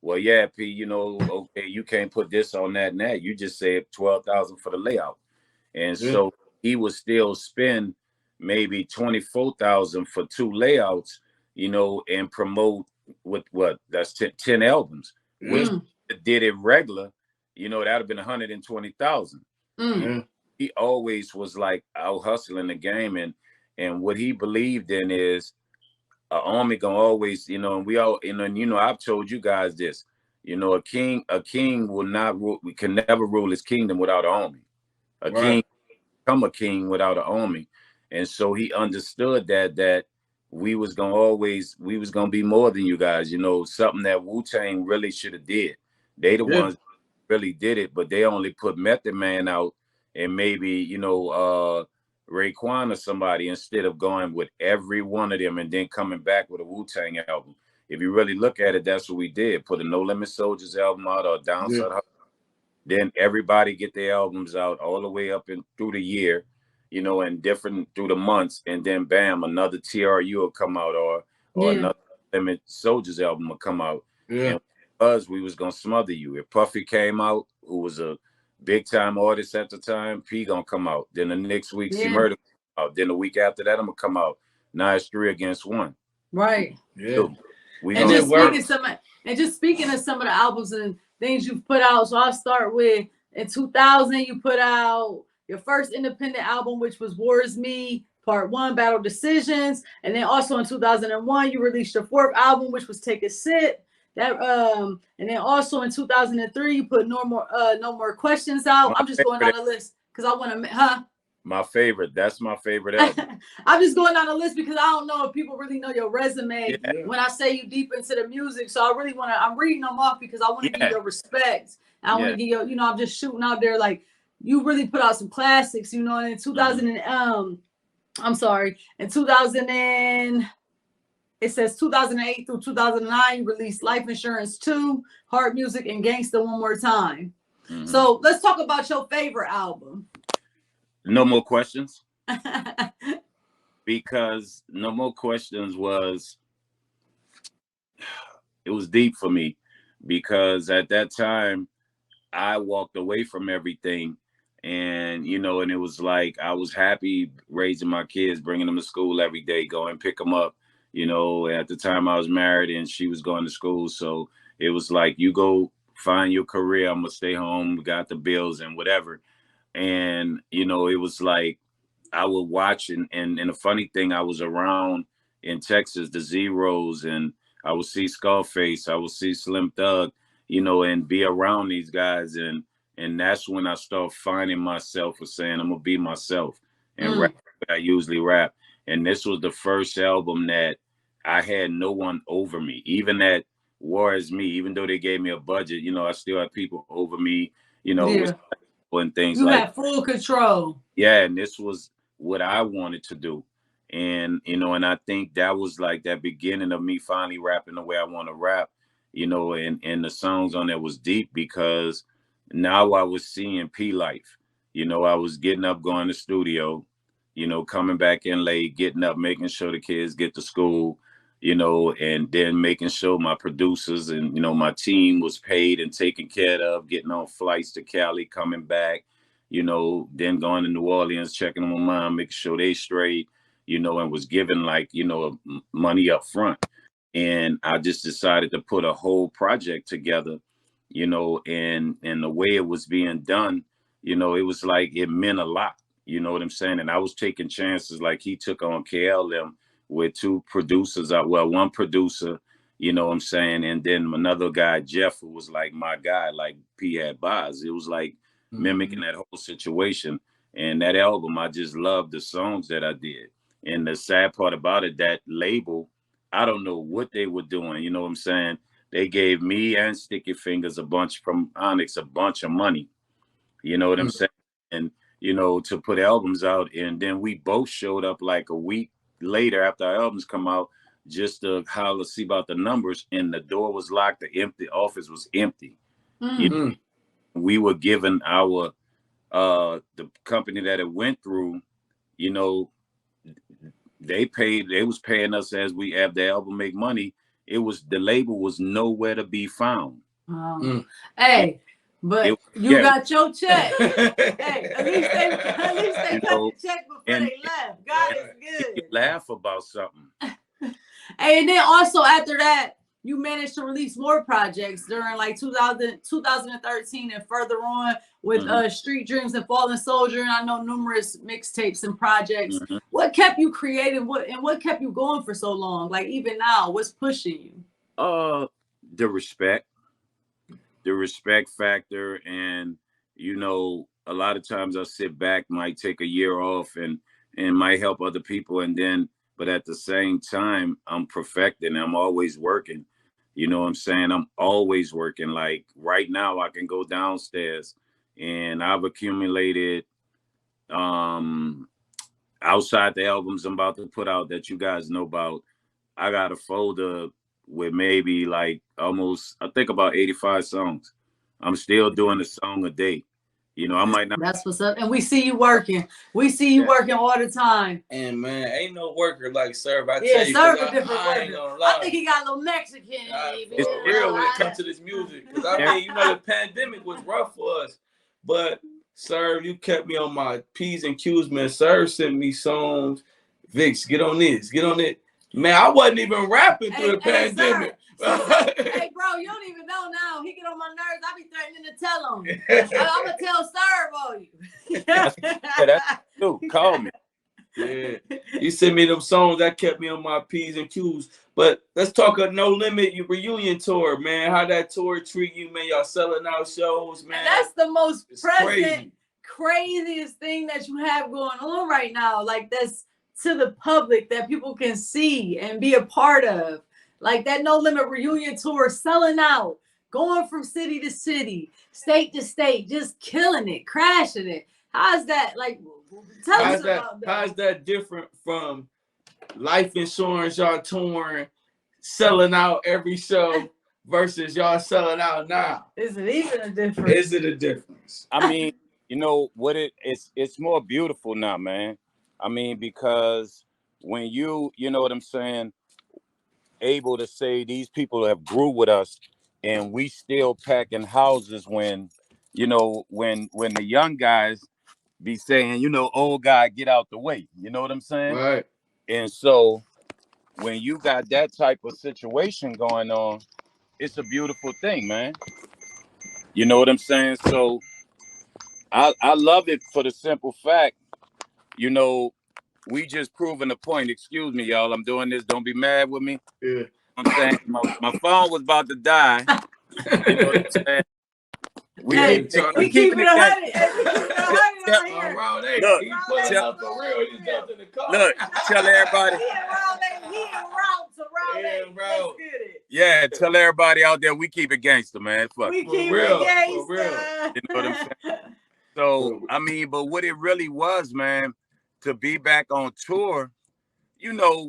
well, yeah, P, okay, you can't put this on that and that. You just said 12,000 for the layout. And Yeah. so he would still spend maybe 24,000 for two layouts, and promote with what, that's 10 albums, which Yeah. Mm, did it regular, that'd have been 120,000. He, mm. Yeah. he always was like out hustling the game, and what he believed in is army gonna always, and we all, and I've told you guys this, a king will not rule, we can never rule his kingdom without an army. A Right. king become a king without an army. And so he understood that we was gonna be more than you guys, something that Wu-Tang really should have did. They the Yeah. ones really did it, but they only put Method Man out and maybe, Raekwon or somebody, instead of going with every one of them and then coming back with a Wu-Tang album. If you really look at it, that's what we did. Put a No Limit Soldiers album out or Yeah. Downside Hustle. Then everybody get their albums out all the way up and through the year, and different through the months, and then bam, another TRU will come out, or Yeah. another Limit Soldiers album will come out. Yeah. And because we was gonna smother you. If Puffy came out, who was a big time artist at the time, P gonna come out. Then the next week, C Yeah. Murder out. Then the week after that, I'm gonna come out. Now it's 3 against 1. Right. Yeah. So we And And gonna it just works. speaking of some of the albums and things you've put out. So I'll start with, in 2000 you put out your first independent album, which was War Is Me Part 1, Battle Decisions. And then also in 2001 you released your fourth album, which was Take a Sip. That and then also in 2003 you put No More Questions out. my I'm just going down favorite, the list because I want to my favorite. That's my favorite album. I'm just going down the list because I don't know if people really know your resume Yeah, Yeah. when I say you deep into the music. So I really want to, I'm reading them off because I want to give yeah, you respect. I want yeah. to give you, I'm just shooting out there. Like, you really put out some classics, and in Hmm. 2000 and, I'm sorry, in 2000 and, it says 2008 through 2009, you released Life Insurance 2, Hard Music, and Gangsta One More Time. Hmm. So let's talk about your favorite album. No More Questions, because No More Questions it was deep for me, because at that time I walked away from everything, and it was like I was happy raising my kids, bringing them to school every day, going pick them up. At the time I was married and she was going to school, so it was like, you go find your career, I'm gonna stay home, we got the bills and whatever. And it was like I would watch, and the funny thing, I was around in Texas, the Zeros, and I would see Scarface, I would see Slim Thug, and be around these guys, and that's when I start finding myself for saying I'm gonna be myself and rap. Mm, I usually rap, and this was the first album that I had no one over me. Even at War Is Me, even though they gave me a budget, I still had people over me, with yeah. and things You like, had full control. yeah, and this was what I wanted to do. And I think that was like that beginning of me finally rapping the way I want to rap, and the songs on there was deep, because now I was seeing P life. I was getting up, going to studio, coming back in late, getting up, making sure the kids get to school, and then making sure my producers and my team was paid and taken care of, getting on flights to Cali, coming back, then going to New Orleans, checking on my mom, making sure they straight, and was given like, money up front. And I just decided to put a whole project together, and the way it was being done, it was like it meant a lot. You know what I'm saying? And I was taking chances, like he took on KLM with two producers out. Well, one producer, you know what I'm saying, and then another guy, Jeff, who was like my guy, like P had Boz. It was like mimicking Mhm. that whole situation. And that album, I just loved the songs that I did. And the sad part about it, that label, I don't know what they were doing. You know what I'm saying? They gave me and Sticky Fingers a bunch from Onyx, a bunch of money. You know what I'm Mm. saying? And to put albums out, and then we both showed up like a week later after our albums come out, just to holler, see about the numbers, and the door was locked, the empty office was empty. You Mm, Mm. We were given our the company that it went through, you know, they was paying us as we have the album make money, the label was nowhere to be found. Hey, but you got your check. Hey, at least they cut the check before they left. God is good. You laugh about something. Hey, and then also after that, you managed to release more projects during like 2013 and further on with Street Dreams and Fallen Soldier, and I know numerous mixtapes and projects. What kept you creative? What kept you going for so long? Like even now, what's pushing you? The respect factor, and you know, a lot of times I sit back, might take a year off, and might help other people, and then, but at the same time, I'm perfecting. I'm always working. You know what I'm saying? I'm always working. Like right now, I can go downstairs, and I've accumulated outside the albums I'm about to put out that you guys know about. I got a folder with maybe like almost, I think about 85 songs. I'm still doing a song a day. You know, I might not. That's what's up. And we see you working. We see you working all the time. And man, ain't no worker like Serv. I tell you, Serv a different worker. I think he got a little Mexican. It's real when it comes to this music. Because I mean, you know, the pandemic was rough for us. But Serv, you kept me on my P's and Q's, man. Serv sent me songs. Vix, get on this. Get on it. Man, I wasn't even rapping through the pandemic. Hey, bro, you don't even know now. He get on my nerves. I be threatening to tell him. I'm going to tell Serv on you. That's true. Call me. Yeah. You sent me them songs that kept me on my P's and Q's. But let's talk a No Limit reunion tour, man. How that tour treat you, man? Y'all selling out shows, man. And that's the most craziest thing that you have going on right now. Like that's to the public that people can see and be a part of. Like that No Limit reunion tour, selling out, going from city to city, state to state, just killing it, crashing it. How's that? Like, tell us about that. How's that different from life insurance, y'all touring, selling out every show versus y'all selling out now? Is it even a difference? Is it a difference? I mean, you know what, it's more beautiful now, man. I mean, because when you know what I'm saying, able to say these people have grew with us and we still packing houses when, you know, when the young guys be saying, you know, old guy, get out the way. You know what I'm saying? Right. And so when you got that type of situation going on, it's a beautiful thing, man. You know what I'm saying? So I love it for the simple fact, you know, we just proving a point. Excuse me, y'all. I'm doing this. Don't be mad with me. Yeah. I'm saying my phone was about to die. You know what I'm saying? We keep it 100. We keep it 100 here. Look, tell everybody. Yeah, tell everybody out there we keep it gangster, man. Fuck. We keep it gangster. You know what I'm saying? So I mean, but what it really was, man, to be back on tour, you know,